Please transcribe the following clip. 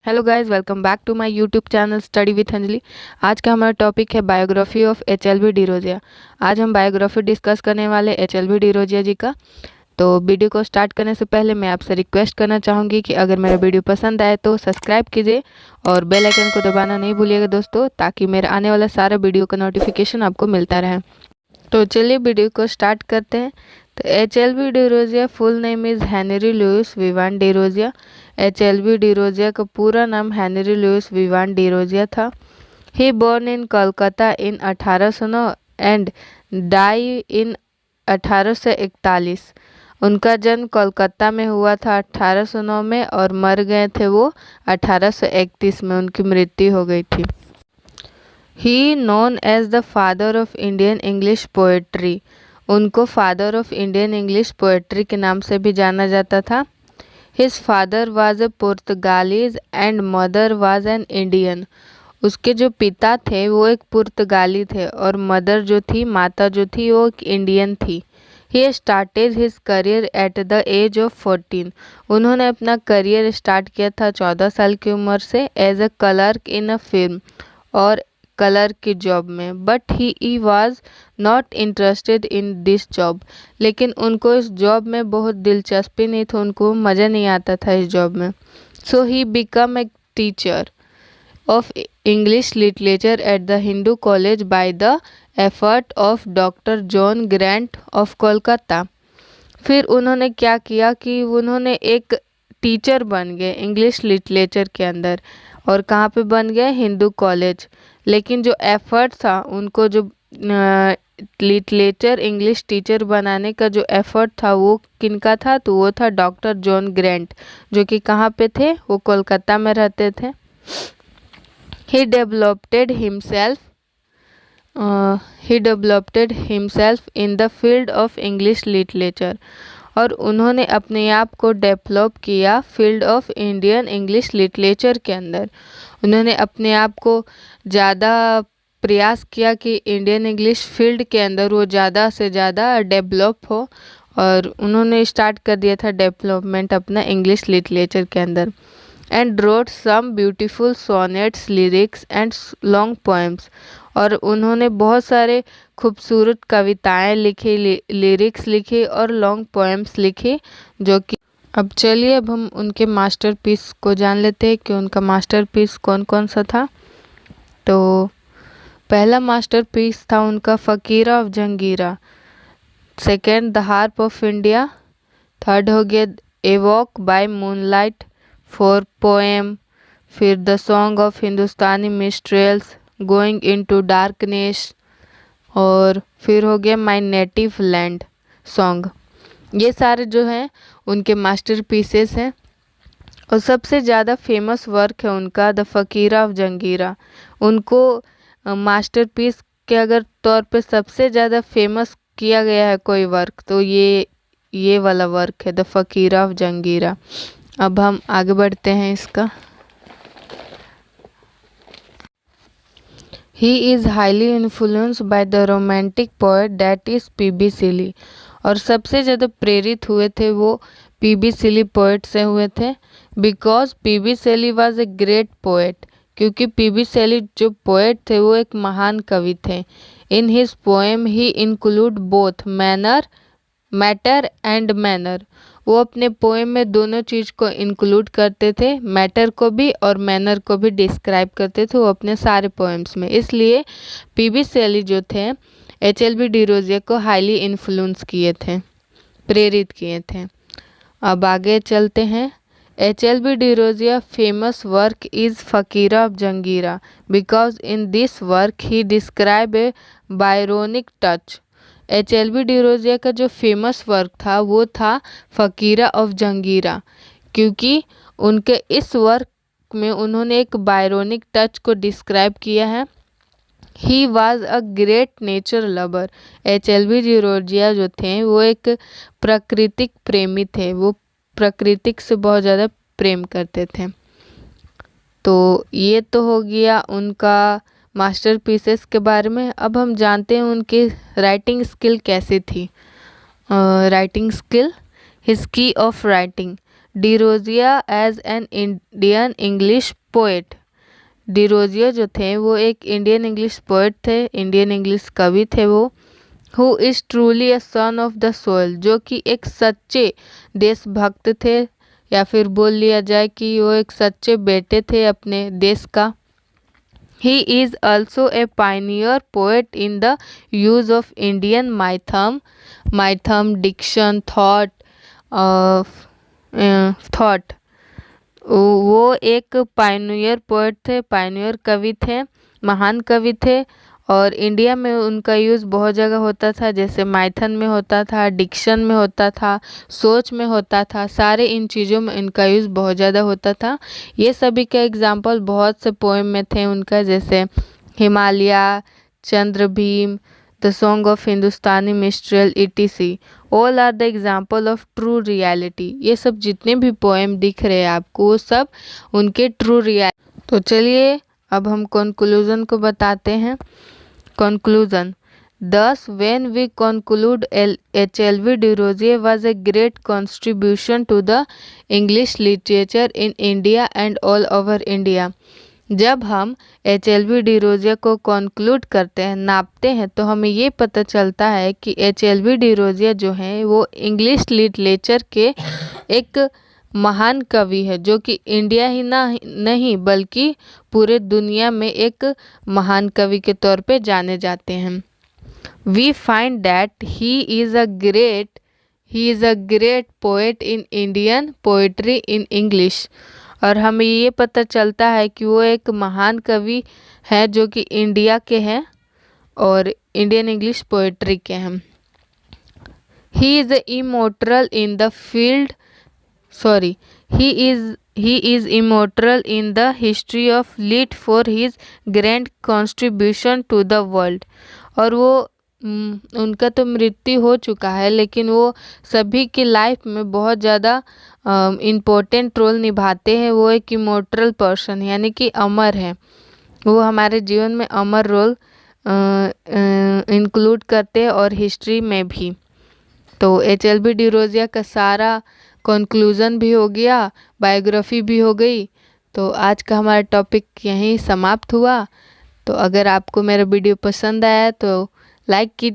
Hello guys, welcome back to my YouTube channel study with Anjali. आज का हमारा topic है बायोग्राफी ऑफ एचएलवी डिरोजिया। आज हम बायोग्राफी डिस्कस करने वाले एचएलवी डिरोजिया जी का। तो वीडियो को स्टार्ट करने से पहले मैं आपसे रिक्वेस्ट करना चाहूँगी कि अगर मेरा वीडियो पसंद आए तो सब्सक्राइब कीजिए और बेल आइकन को दबाना नहीं भूलिएगा दोस्तों, ताकि मेरा आने वाला सारा वीडियो का नोटिफिकेशन आपको मिलता रहे। तो चलिए वीडियो को स्टार्ट करते हैं। तो HLV Derozio full name is Henry Louis Vivian Derozio. HLV Derozio का पूरा नाम हेनरी लुइस विवान डिरोजिया था। He born in Kolkata in 1809 and die in 1841। उनका जन्म कोलकाता में हुआ था 1809 में और मर गए थे वो 1831 में, उनकी मृत्यु हो गई थी। He known as the father of Indian English poetry. उनको father of Indian English poetry के नाम से भी जाना जाता था। His father was a Portuguese and mother was an Indian. उसके जो पिता थे वो एक पुर्तगाली थे और मदर जो थी, माता जो थी, वो एक इंडियन थी। He started his career at the age of 14। उन्होंने अपना करियर स्टार्ट किया था 14 साल की उम्र से as a clerk in a film, और कलर की जॉब में। But he was not interested in this job. लेकिन उनको इस जॉब में बहुत दिलचस्पी नहीं थी, उनको मज़ा नहीं आता था इस जॉब में। So he become a teacher of English literature at the Hindu college by the effort of doctor John Grant of Kolkata. फिर उन्होंने क्या किया कि उन्होंने एक टीचर बन गए इंग्लिश लिटरेचर के अंदर। और कहाँ पे बन गए? हिंदू कॉलेज। लेकिन जो एफर्ट था उनको, जो लिटरेचर इंग्लिश टीचर बनाने का जो एफर्ट था वो किनका था? तो वो था डॉक्टर जॉन ग्रेंट, जो कि कहाँ पे थे? वो कोलकाता में रहते थे। He developed himself in the field of English literature. और उन्होंने अपने आप को डेवलप किया field of Indian English literature के अंदर। उन्होंने अपने आप को ज़्यादा प्रयास किया कि इंडियन इंग्लिश फील्ड के अंदर वो ज़्यादा से ज़्यादा डेवलप हो, और उन्होंने स्टार्ट कर दिया था डेवलपमेंट अपना इंग्लिश लिटरेचर के अंदर। And wrote some beautiful sonnets, lyrics and long poems. और उन्होंने बहुत सारे खूबसूरत कविताएं लिखी, लिरिक्स लिखी और लॉन्ग पोएम्स लिखी, जो कि अब चलिए अब हम उनके मास्टरपीस को जान लेते हैं कि उनका मास्टरपीस कौन कौन सा था। तो पहला मास्टरपीस था उनका fakir of Jungheera. Second the harp of India. Third हो गया a walk by moonlight. Four poem. फिर the song of Hindustani minstrels, going into darkness. और फिर हो गया माय नेटिव लैंड सॉन्ग। ये सारे जो हैं उनके मास्टरपीसेस हैं। और सबसे ज़्यादा फेमस वर्क है उनका द फ़कीरा ऑफ जंगीरा। उनको मास्टरपीस के अगर तौर पे सबसे ज़्यादा फेमस किया गया है कोई वर्क, तो ये वाला वर्क है द फ़कीरा ऑफ जंगीरा। अब हम आगे बढ़ते हैं इसका। He is highly influenced by the romantic poet that is PB Shelley. और सबसे ज़्यादा प्रेरित हुए थे वो पीबी सिली पोएट से हुए थे। Because P B Shelley was a great poet, क्योंकि पीबी सिली जो पोएट थे वो एक महान कवि थे। In his poem he include both matter and manner. वो अपने पोएम में दोनों चीज़ को इंक्लूड करते थे, मैटर को भी और मैनर को भी डिस्क्राइब करते थे वो अपने सारे पोएम्स में। इसलिए पीबी शेली जो थे एचएलवी डिरोजिया को हाईली इन्फ्लुएंस किए थे, प्रेरित किए थे। अब आगे चलते हैं। HLV Derozio famous work is fakir of Jungheera because in this work he describe a Byronic touch. HLV Derozio का जो फेमस वर्क था वो था फ़कीरा ऑफ जंगीरा, क्योंकि उनके इस वर्क में उन्होंने एक बायरोनिक टच को डिस्क्राइब किया है। He was a great nature lover. HLV Derozio जो थे वो एक प्राकृतिक प्रेमी थे, वो प्राकृतिक से बहुत ज़्यादा प्रेम करते थे। तो ये तो हो गया उनका मास्टरपीसेस के बारे में। अब हम जानते हैं उनकी राइटिंग स्किल कैसी थी। Writing skill, his key of writing Derozio as an Indian English poet. Derozio जो थे वो एक इंडियन इंग्लिश पोएट थे, इंडियन इंग्लिश कवि थे वो। Who is truly a son of the soil, जो कि एक सच्चे देशभक्त थे, या फिर बोल लिया जाए कि वो एक सच्चे बेटे थे अपने देश का। He is also a pioneer poet in the use of Indian mythum, diction, thought। वो एक पायनियर पोएट थे, पायनियर कवि थे, महान कवि थे। और इंडिया में उनका यूज़ बहुत जगह होता था, जैसे माइथन में होता था, डिक्शन में होता था, सोच में होता था, सारे इन चीज़ों में इनका यूज़ बहुत ज़्यादा होता था। ये सभी का एग्जाम्पल बहुत से पोएम में थे उनका, जैसे Himalaya, Chandrabhim, the song of Hindustani minstrel ETC। All are the example of true reality. ये सब जितने भी पोएम दिख रहे हैं आपको, वो सब उनके ट्रू रियलिटी। तो चलिए अब हम कंक्लूजन को बताते हैं। Conclusion: Thus, when we conclude, H.L.V. Dirozia was a great contribution to the English literature in India and all over India। जब हम HLV डिरोजिया को कंक्लूड करते हैं, नापते हैं, तो हमें ये पता चलता है कि HLV डिरोजिया जो हैं वो इंग्लिश लिटरेचर के एक महान कवि है, जो कि इंडिया ही नहीं बल्कि पूरे दुनिया में एक महान कवि के तौर पे जाने जाते हैं। We find that he is a great poet in Indian poetry in English। और हमें ये पता चलता है कि वो एक महान कवि है जो कि इंडिया के हैं और इंडियन इंग्लिश पोएट्री के हैं। He is immortal in the field, sorry, he is immortal in the history of lit for his grand contribution to the world। और वो उनका तो मृत्यु हो चुका है, लेकिन वो सभी की लाइफ में बहुत ज़्यादा इम्पोर्टेंट रोल निभाते हैं। वो एक इमोर्टल पर्सन यानी कि अमर है, वो हमारे जीवन में अमर रोल इंक्लूड करते हैं और हिस्ट्री में भी। तो HLV डिरोजिया का सारा कंक्लूज़न भी हो गया, बायोग्राफी भी हो गई। तो आज का हमारा टॉपिक यहीं समाप्त हुआ। तो अगर आपको मेरा वीडियो पसंद आया तो लाइक कीजिए।